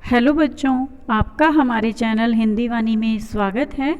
Hello बच्चों, आपका हमारे चैनल हिंदी वाणी में स्वागत है।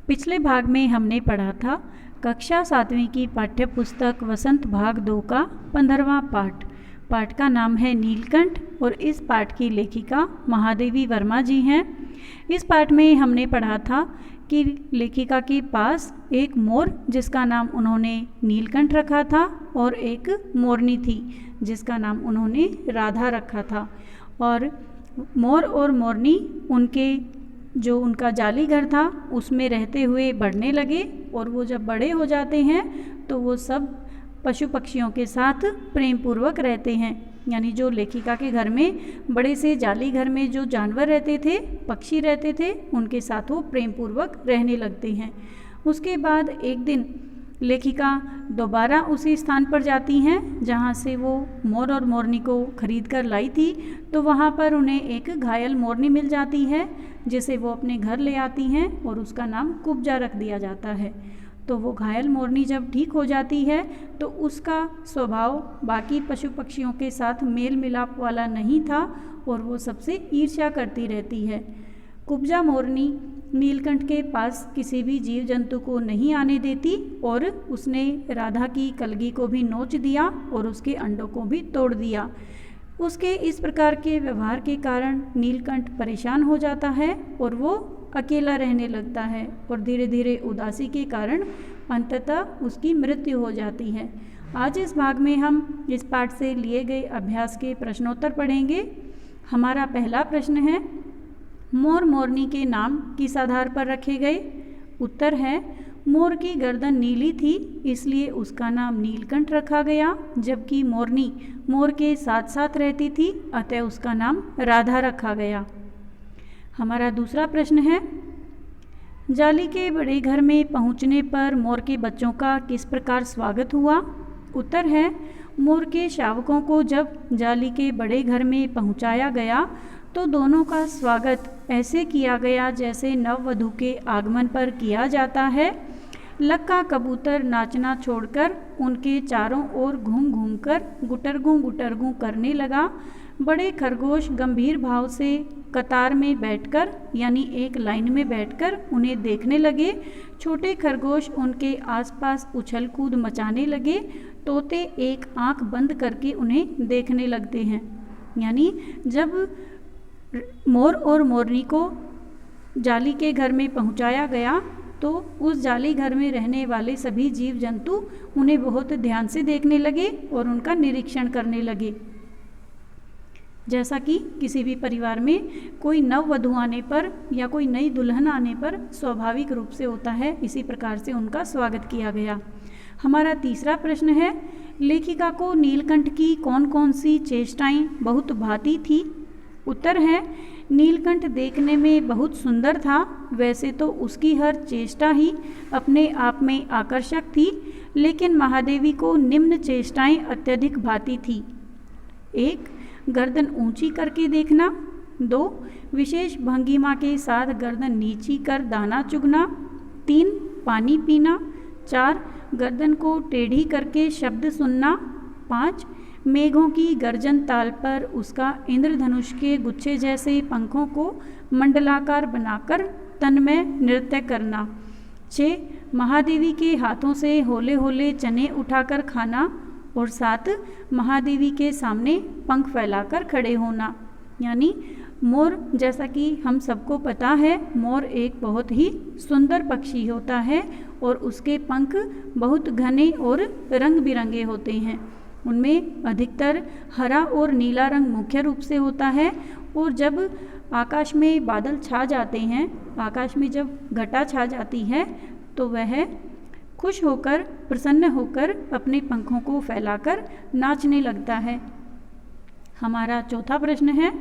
पिछले भाग में हमने पढ़ा था कक्षा 7वीं की पाठ्य पुस्तक वसंत भाग 2 का 15वां पाठ। पाठ का नाम है नीलकंठ और इस पाठ की लेखिका महादेवी वर्मा जी हैं। इस पाठ में हमने पढ़ा था कि लेखिका के पास एक मोर जिसका नाम उन्होंने नीलकंठ रखा था और एक मोरनी थी जिसका नाम उन्होंने राधा रखा था। और मोर और मोरनी उनका जाली घर था उसमें रहते हुए बढ़ने लगे और वो जब बड़े हो जाते हैं तो वो सब पशु पक्षियों के साथ प्रेम पूर्वक रहते हैं। यानी जो लेखिका के घर में बड़े से जाली घर में जो जानवर रहते थे, पक्षी रहते थे, उनके साथ वो प्रेम पूर्वक रहने लगते हैं। उसके बाद एक दिन लेखिका दोबारा उसी स्थान पर जाती हैं जहाँ से वो मोर और मोरनी को खरीद कर लाई थी। तो वहाँ पर उन्हें एक घायल मोरनी मिल जाती है जिसे वो अपने घर ले आती हैं और उसका नाम कुब्जा रख दिया जाता है। तो वो घायल मोरनी जब ठीक हो जाती है तो उसका स्वभाव बाकी पशु पक्षियों के साथ मेल मिलाप वाला नहीं था और वो सबसे ईर्ष्या करती रहती है। कुब्जा मोरनी नीलकंठ के पास किसी भी जीव जंतु को नहीं आने देती और उसने राधा की कलगी को भी नोच दिया और उसके अंडों को भी तोड़ दिया। उसके इस प्रकार के व्यवहार के कारण नीलकंठ परेशान हो जाता है और वो अकेला रहने लगता है और धीरे धीरे उदासी के कारण अंततः उसकी मृत्यु हो जाती है। आज इस भाग में हम इस पाठ से लिए गए अभ्यास के प्रश्नोत्तर पढ़ेंगे। हमारा पहला प्रश्न है, मोर मोरनी के नाम किस आधार पर रखे गए? उत्तर है, मोर की गर्दन नीली थी इसलिए उसका नाम नीलकंठ रखा गया, जबकि मोरनी मोर के साथ साथ रहती थी अतः उसका नाम राधा रखा गया। हमारा दूसरा प्रश्न है, जाली के बड़े घर में पहुंचने पर मोर के बच्चों का किस प्रकार स्वागत हुआ? उत्तर है, मोर के शावकों को जब जाली के बड़े घर में पहुंचाया गया तो दोनों का स्वागत ऐसे किया गया जैसे नववधू के आगमन पर किया जाता है। लक्का कबूतर नाचना छोड़कर उनके चारों ओर घूम घूम कर गुटरगू करने लगा। बड़े खरगोश गंभीर भाव से कतार में बैठकर यानी एक लाइन में बैठकर उन्हें देखने लगे। छोटे खरगोश उनके आसपास उछल कूद मचाने लगे। तोते एक आंख बंद करके उन्हें देखने लगते हैं। यानी जब मोर और मोरनी को जाली के घर में पहुंचाया गया तो उस जाली घर में रहने वाले सभी जीव जंतु उन्हें बहुत ध्यान से देखने लगे और उनका निरीक्षण करने लगे। जैसा कि किसी भी परिवार में कोई नववधू आने पर या कोई नई दुल्हन आने पर स्वाभाविक रूप से होता है, इसी प्रकार से उनका स्वागत किया गया। हमारा तीसरा प्रश्न है, लेखिका को नीलकंठ की कौन कौन सी चेष्टाएं बहुत भाती थी? उत्तर है, नीलकंठ देखने में बहुत सुंदर था। वैसे तो उसकी हर चेष्टा ही अपने आप में आकर्षक थी, लेकिन महादेवी को निम्न चेष्टाएं अत्यधिक भाती थी। 1. गर्दन ऊंची करके देखना। 2. विशेष भंगिमा के साथ गर्दन नीची कर दाना चुगना। 3. पानी पीना। 4. गर्दन को टेढ़ी करके शब्द सुनना। 5. मेघों की गर्जन ताल पर उसका इंद्रधनुष के गुच्छे जैसे पंखों को मंडलाकार बनाकर तन में नृत्य करना। 6. महादेवी के हाथों से होले होले चने उठाकर खाना। और 7. महादेवी के सामने पंख फैलाकर खड़े होना। यानी मोर, जैसा कि हम सबको पता है, मोर एक बहुत ही सुंदर पक्षी होता है और उसके पंख बहुत घने और रंग बिरंगे होते हैं। उनमें अधिकतर हरा और नीला रंग मुख्य रूप से होता है और जब आकाश में बादल छा जाते हैं, आकाश में जब घटा छा जाती है तो वह खुश होकर, प्रसन्न होकर अपने पंखों को फैलाकर नाचने लगता है। हमारा चौथा प्रश्न है,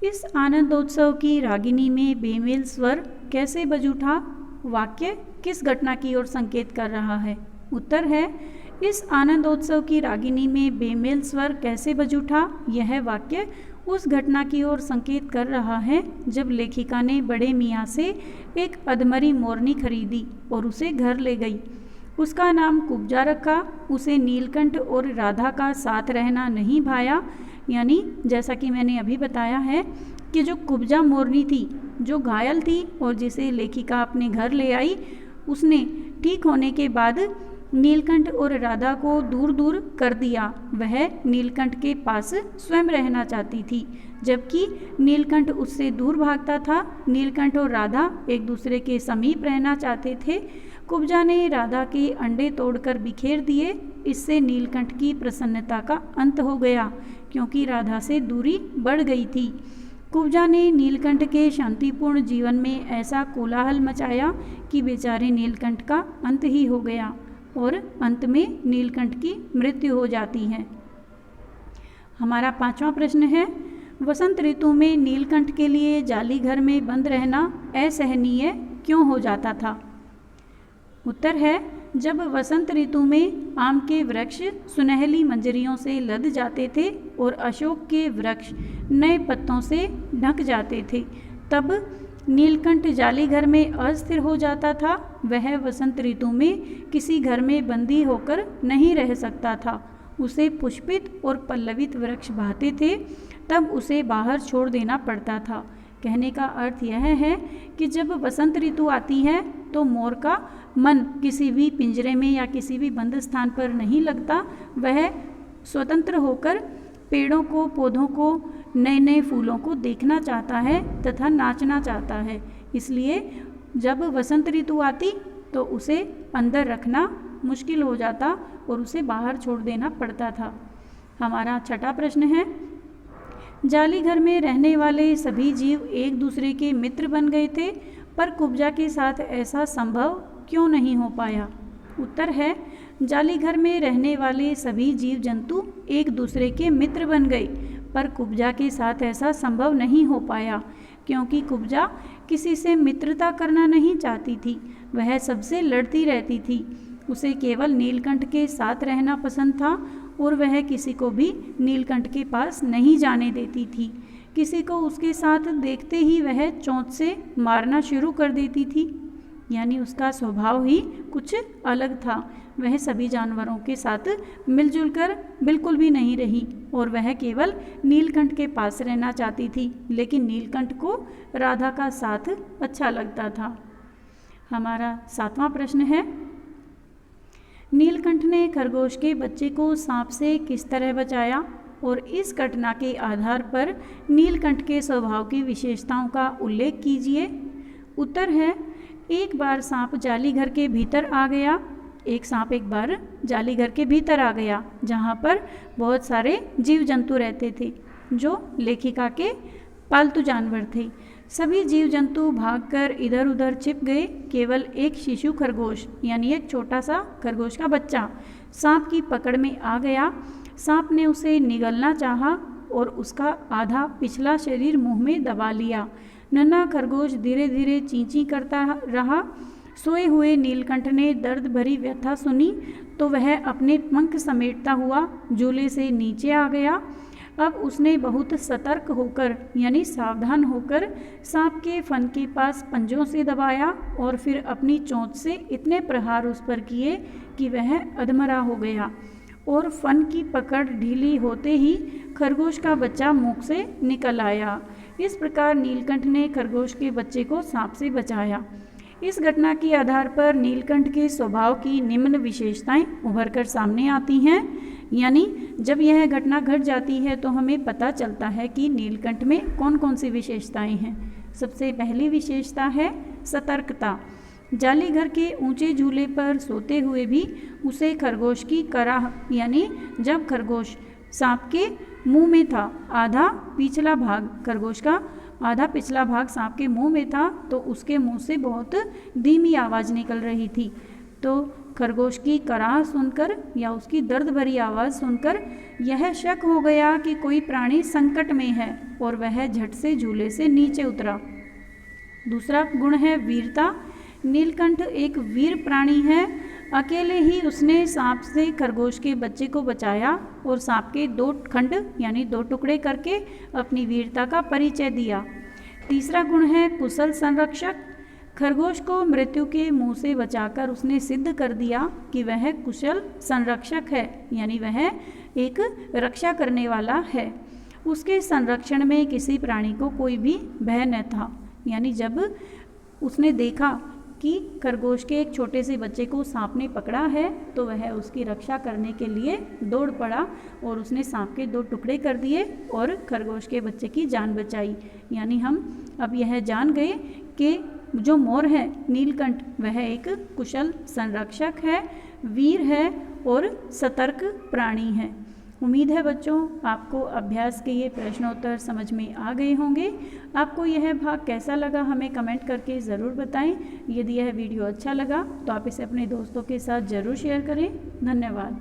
इस आनंदोत्सव की रागिनी में बेमेल स्वर कैसे बज उठा? वाक्य किस घटना की ओर संकेत कर रहा है? उत्तर है, इस आनंदोत्सव की रागिनी में बेमेल स्वर कैसे बज उठा? यह वाक्य उस घटना की ओर संकेत कर रहा है जब लेखिका ने बड़े मियाँ से एक अधमरी मोरनी खरीदी और उसे घर ले गई। उसका नाम कुब्जा रखा। उसे नीलकंठ और राधा का साथ रहना नहीं भाया यानी जैसा कि मैंने अभी बताया है कि जो कुब्जा मोरनी थी, जो घायल थी और जिसे लेखिका अपने घर ले आई, उसने ठीक होने के बाद नीलकंठ और राधा को दूर दूर कर दिया। वह नीलकंठ के पास स्वयं रहना चाहती थी, जबकि नीलकंठ उससे दूर भागता था। नीलकंठ और राधा एक दूसरे के समीप रहना चाहते थे। कुब्जा ने राधा के अंडे तोड़कर बिखेर दिए। इससे नीलकंठ की प्रसन्नता का अंत हो गया, क्योंकि राधा से दूरी बढ़ गई थी। कुब्जा ने नीलकंठ के शांतिपूर्ण जीवन में ऐसा कोलाहल मचाया कि बेचारे नीलकंठ का अंत ही हो गया और अंत में नीलकंठ की मृत्यु हो जाती है। हमारा 5वां प्रश्न है, वसंत ऋतु में नीलकंठ के लिए जाली घर में बंद रहना असहनीय क्यों हो जाता था? उत्तर है, जब वसंत ऋतु में आम के वृक्ष सुनहली मंजरियों से लद जाते थे और अशोक के वृक्ष नए पत्तों से ढक जाते थे, तब नीलकंठ जाली घर में अस्थिर हो जाता था। वह वसंत ऋतु में किसी घर में बंदी होकर नहीं रह सकता था। उसे पुष्पित और पल्लवित वृक्ष भाते थे, तब उसे बाहर छोड़ देना पड़ता था। कहने का अर्थ यह है कि जब वसंत ऋतु आती है तो मोर का मन किसी भी पिंजरे में या किसी भी बंद स्थान पर नहीं लगता। वह स्वतंत्र होकर पेड़ों को, पौधों को, नए नए फूलों को देखना चाहता है तथा नाचना चाहता है। इसलिए जब वसंत ऋतु आती तो उसे अंदर रखना मुश्किल हो जाता और उसे बाहर छोड़ देना पड़ता था। हमारा 6वां प्रश्न है, जाली घर में रहने वाले सभी जीव एक दूसरे के मित्र बन गए थे, पर कुब्जा के साथ ऐसा संभव क्यों नहीं हो पाया? उत्तर है, जाली घर में रहने वाले सभी जीव जंतु एक दूसरे के मित्र बन गए, पर कुब्जा के साथ ऐसा संभव नहीं हो पाया, क्योंकि कुब्जा किसी से मित्रता करना नहीं चाहती थी। वह सबसे लड़ती रहती थी। उसे केवल नीलकंठ के साथ रहना पसंद था और वह किसी को भी नीलकंठ के पास नहीं जाने देती थी। किसी को उसके साथ देखते ही वह चोंच से मारना शुरू कर देती थी, यानी उसका स्वभाव ही कुछ अलग था। वह सभी जानवरों के साथ मिलजुल कर बिल्कुल भी नहीं रही और वह केवल नीलकंठ के पास रहना चाहती थी, लेकिन नीलकंठ को राधा का साथ अच्छा लगता था। हमारा 7वां प्रश्न है, नीलकंठ ने खरगोश के बच्चे को सांप से किस तरह बचाया और इस घटना के आधार पर नीलकंठ के स्वभाव की विशेषताओं का उल्लेख कीजिए। उत्तर है, एक बार सांप जाली घर के भीतर आ गया। एक बार जाली घर के भीतर आ गया, जहाँ पर बहुत सारे जीव जंतु रहते थे जो लेखिका के पालतू जानवर थे। सभी जीव जंतु भागकर इधर उधर छिप गए। केवल एक शिशु खरगोश, यानी एक छोटा सा खरगोश का बच्चा सांप की पकड़ में आ गया। सांप ने उसे निगलना चाहा और उसका आधा पिछला शरीर मुंह में दबा लिया। नन्हा खरगोश धीरे धीरे चींची करता रहा। सोए हुए नीलकंठ ने दर्द भरी व्यथा सुनी तो वह अपने पंख समेटता हुआ झूले से नीचे आ गया। अब उसने बहुत सतर्क होकर, यानी सावधान होकर सांप के फन के पास पंजों से दबाया और फिर अपनी चोंच से इतने प्रहार उस पर किए कि वह अधमरा हो गया और फन की पकड़ ढीली होते ही खरगोश का बच्चा मुख से निकल आया। इस प्रकार नीलकंठ ने खरगोश के बच्चे को सांप से बचाया। इस घटना के आधार पर नीलकंठ के स्वभाव की निम्न विशेषताएं उभर कर सामने आती हैं, यानी जब यह घटना घट जाती है तो हमें पता चलता है कि नीलकंठ में कौन कौन सी विशेषताएं हैं। सबसे पहली विशेषता है सतर्कता। जाली घर के ऊंचे झूले पर सोते हुए भी उसे खरगोश की कराह, यानी जब खरगोश सांप के मुंह में था, आधा पिछला भाग खरगोश का आधा पिछला भाग सांप के मुंह में था, तो उसके मुंह से बहुत धीमी आवाज़ निकल रही थी। तो खरगोश की कराह सुनकर या उसकी दर्द भरी आवाज़ सुनकर यह शक हो गया कि कोई प्राणी संकट में है और वह झट से झूले से नीचे उतरा। दूसरा गुण है वीरता। नीलकंठ एक वीर प्राणी है। अकेले ही उसने सांप से खरगोश के बच्चे को बचाया और सांप के 2 खंड, यानी 2 टुकड़े करके अपनी वीरता का परिचय दिया। तीसरा गुण है कुशल संरक्षक। खरगोश को मृत्यु के मुंह से बचाकर उसने सिद्ध कर दिया कि वह कुशल संरक्षक है, यानी वह एक रक्षा करने वाला है। उसके संरक्षण में किसी प्राणी को कोई भी भय न था। यानी जब उसने देखा कि खरगोश के एक छोटे से बच्चे को सांप ने पकड़ा है तो वह उसकी रक्षा करने के लिए दौड़ पड़ा और उसने सांप के 2 टुकड़े कर दिए और खरगोश के बच्चे की जान बचाई। यानी हम अब यह जान गए कि जो मोर है नीलकंठ वह एक कुशल संरक्षक है, वीर है और सतर्क प्राणी है। उम्मीद है बच्चों आपको अभ्यास के ये प्रश्नोत्तर समझ में आ गए होंगे। आपको यह भाग कैसा लगा हमें कमेंट करके ज़रूर बताएं। यदि यह वीडियो अच्छा लगा तो आप इसे अपने दोस्तों के साथ ज़रूर शेयर करें। धन्यवाद।